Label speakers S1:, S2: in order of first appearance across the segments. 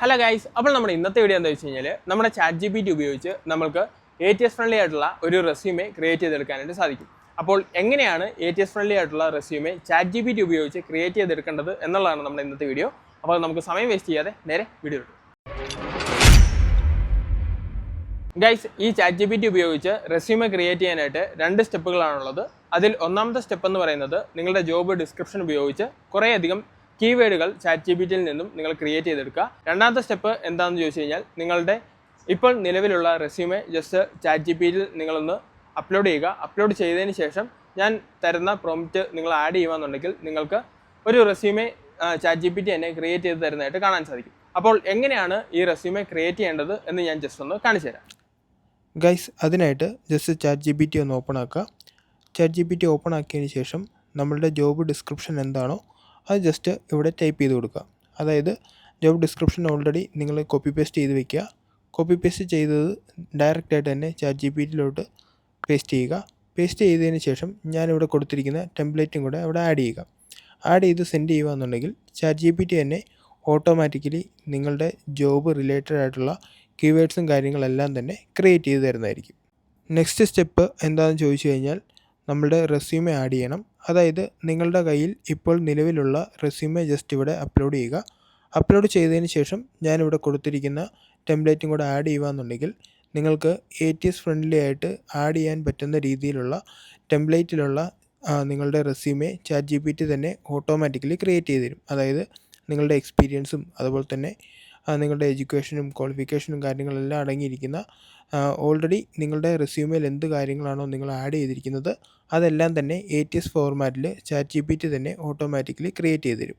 S1: Hello guys, അപ്പോൾ നമ്മുടെ ഇന്നത്തെ വീഡിയോ എന്താ വെച്ച് കഴിഞ്ഞാൽ നമ്മുടെ ChatGPT ഉപയോഗിച്ച് നമുക്ക് ATS ഫ്രണ്ട്ലി ആയിട്ടുള്ള ഒരു റെസ്യൂമെ ക്രിയേറ്റ് ചെയ്തെടുക്കാനായിട്ട് സാധിക്കും. അപ്പോൾ എങ്ങനെയാണ് ATS ഫ്രണ്ട്ലി ആയിട്ടുള്ള റെസ്യൂമെ ChatGPT ഉപയോഗിച്ച് ക്രിയേറ്റ് ചെയ്തെടുക്കേണ്ടത് എന്നുള്ളതാണ് നമ്മുടെ ഇന്നത്തെ വീഡിയോ. അപ്പോൾ നമുക്ക് സമയം വേസ്റ്റ് ചെയ്യാതെ നേരെ വീഡിയോ ഇട്ടു. ഗൈസ്, ഈ ChatGPT ഉപയോഗിച്ച് റെസ്യൂമെ ക്രിയേറ്റ് ചെയ്യാനായിട്ട് 2 സ്റ്റെപ്പുകളാണുള്ളത്. അതിൽ ഒന്നാമത്തെ സ്റ്റെപ്പ് എന്ന് പറയുന്നത് നിങ്ങളുടെ ജോബ് ഡിസ്ക്രിപ്ഷൻ ഉപയോഗിച്ച് കുറേയധികം കീവേഡുകൾ ChatGPTയിൽ നിന്നും നിങ്ങൾ ക്രിയേറ്റ് ചെയ്തെടുക്കുക. രണ്ടാമത്തെ സ്റ്റെപ്പ് എന്താണെന്ന് ചോദിച്ചു കഴിഞ്ഞാൽ നിങ്ങളുടെ ഇപ്പോൾ നിലവിലുള്ള റെസ്യൂമെ ജസ്റ്റ് ChatGPTയിൽ നിങ്ങളൊന്ന് അപ്ലോഡ് ചെയ്യുക. അപ്ലോഡ് ചെയ്തതിന് ശേഷം ഞാൻ തരുന്ന പ്രോംപ്റ്റ് നിങ്ങൾ ആഡ് ചെയ്യുകയെന്നുണ്ടെങ്കിൽ നിങ്ങൾക്ക് ഒരു റെസ്യൂമെ ChatGPT തന്നെ ക്രിയേറ്റ് ചെയ്ത് തരുന്നതായിട്ട് കാണാൻ സാധിക്കും. അപ്പോൾ എങ്ങനെയാണ് ഈ റെസ്യൂമെ ക്രിയേറ്റ് ചെയ്യേണ്ടത് എന്ന് ഞാൻ ജസ്റ്റ് ഒന്ന് കാണിച്ചു തരാം.
S2: ഗൈസ്, അതിനായിട്ട് ജസ്റ്റ് ChatGPT ഒന്ന് ഓപ്പൺ ആക്കുക. ChatGPT ഓപ്പൺ ആക്കിയതിന് ശേഷം നമ്മളുടെ ജോബ് ഡിസ്ക്രിപ്ഷൻ എന്താണോ അത് ജസ്റ്റ് ഇവിടെ ടൈപ്പ് ചെയ്ത് കൊടുക്കുക. അതായത് ജോബ് ഡിസ്ക്രിപ്ഷൻ ഓൾറെഡി നിങ്ങൾ കോപ്പി പേസ്റ്റ് ചെയ്ത് വെക്കുക. കോപ്പി പേസ്റ്റ് ചെയ്തത് ഡയറക്റ്റായിട്ട് തന്നെ ChatGPTയിലോട്ട് പേസ്റ്റ് ചെയ്യുക. പേസ്റ്റ് ചെയ്തതിന് ശേഷം ഞാനിവിടെ കൊടുത്തിരിക്കുന്ന ടെംപ്ലേറ്റും കൂടെ അവിടെ ആഡ് ചെയ്യുക. ആഡ് ചെയ്ത് സെൻഡ് ചെയ്യുകയെന്നുണ്ടെങ്കിൽ ChatGPT തന്നെ ഓട്ടോമാറ്റിക്കലി നിങ്ങളുടെ ജോബ് റിലേറ്റഡ് ആയിട്ടുള്ള കീവേഡ്സും കാര്യങ്ങളെല്ലാം തന്നെ ക്രിയേറ്റ് ചെയ്ത് തരുന്നതായിരിക്കും. നെക്സ്റ്റ് സ്റ്റെപ്പ് എന്താണെന്ന് ചോദിച്ചു കഴിഞ്ഞാൽ നമ്മളുടെ റെസ്യൂമെ ആഡ് ചെയ്യണം. അതായത് നിങ്ങളുടെ കയ്യിൽ ഇപ്പോൾ നിലവിലുള്ള റെസ്യൂമെ ജസ്റ്റ് ഇവിടെ അപ്ലോഡ് ചെയ്യുക. അപ്ലോഡ് ചെയ്തതിന് ശേഷം ഞാനിവിടെ കൊടുത്തിരിക്കുന്ന ടെംപ്ലേറ്റും കൂടെ ആഡ് ചെയ്യുകയെന്നുണ്ടെങ്കിൽ നിങ്ങൾക്ക് ATS ഫ്രണ്ട്ലി ആയിട്ട് ആഡ് ചെയ്യാൻ പറ്റുന്ന രീതിയിലുള്ള ടെംപ്ലേറ്റിലുള്ള നിങ്ങളുടെ റെസ്യൂമെ ChatGPT തന്നെ ഓട്ടോമാറ്റിക്കലി ക്രിയേറ്റ് ചെയ്ത് തരും. അതായത് നിങ്ങളുടെ എക്സ്പീരിയൻസും അതുപോലെ തന്നെ നിങ്ങളുടെ എഡ്യൂക്കേഷനും ക്വാളിഫിക്കേഷനും കാര്യങ്ങളെല്ലാം അടങ്ങിയിരിക്കുന്ന ഓൾറെഡി നിങ്ങളുടെ റെസ്യൂമേൽ എന്ത് കാര്യങ്ങളാണോ നിങ്ങൾ ആഡ് ചെയ്തിരിക്കുന്നത് അതെല്ലാം തന്നെ ATS ഫോർമാറ്റിൽ ChatGPT തന്നെ ഓട്ടോമാറ്റിക്കലി ക്രിയേറ്റ് ചെയ്ത് തരും.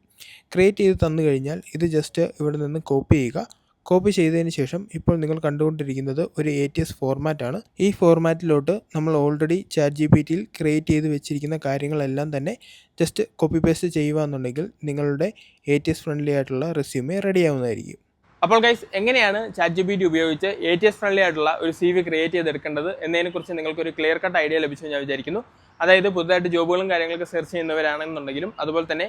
S2: ക്രിയേറ്റ് ചെയ്ത് തന്നു കഴിഞ്ഞാൽ ഇത് ജസ്റ്റ് ഇവിടെ നിന്ന് കോപ്പി ചെയ്യുക. കോപ്പി ചെയ്തതിന് ശേഷം ഇപ്പോൾ നിങ്ങൾ കണ്ടുകൊണ്ടിരിക്കുന്നത് ഒരു ATS ഫോർമാറ്റാണ്. ഈ ഫോർമാറ്റിലോട്ട് നമ്മൾ ഓൾറെഡി ChatGPTയിൽ ക്രിയേറ്റ് ചെയ്ത് വെച്ചിരിക്കുന്ന കാര്യങ്ങളെല്ലാം തന്നെ ജസ്റ്റ് കോപ്പി പേസ്റ്റ് ചെയ്യുകയെന്നുണ്ടെങ്കിൽ നിങ്ങളുടെ ATS ഫ്രണ്ട്ലി ആയിട്ടുള്ള റെസ്യൂമെ റെഡി ആവുന്നതായിരിക്കും.
S1: അപ്പോൾ ഗൈസ്, എങ്ങനെയാണ് ChatGPT ഉപയോഗിച്ച് ATS ഫ്രണ്ട്ലി ആയിട്ടുള്ള ഒരു CV ക്രിയേറ്റ് ചെയ്തെടുക്കേണ്ടത് എന്നതിനെക്കുറിച്ച് നിങ്ങൾക്കൊരു ക്ലിയർ കട്ട് ഐഡിയ ലഭിച്ചു ഞാൻ വിചാരിക്കുന്നു. അതായത് പുതുതായിട്ട് ജോബുകളും കാര്യങ്ങളൊക്കെ സെർച്ച് ചെയ്യുന്നവരാണെന്നുണ്ടെങ്കിലും അതുപോലെ തന്നെ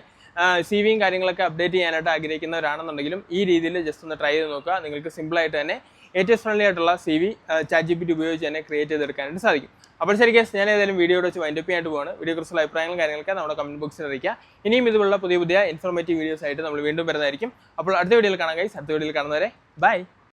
S1: CVയും കാര്യങ്ങളൊക്കെ അപ്ഡേറ്റ് ചെയ്യാനായിട്ട് ആഗ്രഹിക്കുന്നവരാണെന്നുണ്ടെങ്കിലും ഈ രീതിയിൽ ജസ്റ്റ് ഒന്ന് ട്രൈ ചെയ്ത് നോക്കുക. നിങ്ങൾക്ക് സിമ്പിളായിട്ട് തന്നെ ATS ഫ്രണ്ട്ലി ആയിട്ടുള്ള CV ChatGPT ഉപയോഗിച്ച് തന്നെ ക്രിയേറ്റ് ചെയ്തെടുക്കാനായിട്ട് സാധിക്കും. അപ്പോൾ ശരി ഗൈസ്, ഞാൻ ഏതായാലും വീഡിയോയുടെ വെച്ച് വൈൻഡപ്പ് ചെയ്യാനായിട്ട് പോവാണ്. വീഡിയോയെക്കുറിച്ചുള്ള അഭിപ്രായങ്ങളും കാര്യങ്ങളൊക്കെ നമ്മുടെ കമന്റ് ബോക്സിൽ അറിയിക്കുക. ഇനിയും ഇതുപോലുള്ള പുതിയ ഇൻഫോർമേറ്റീവ് വീഡിയോസ് ആയിട്ട് നമ്മൾ വീണ്ടും വരുന്നതായിരിക്കും. അപ്പോൾ അടുത്ത വീഡിയോയിൽ കാണാം ഗൈസ്. അടുത്ത വീഡിയോയിൽ കാണുന്നവരെ ബൈ.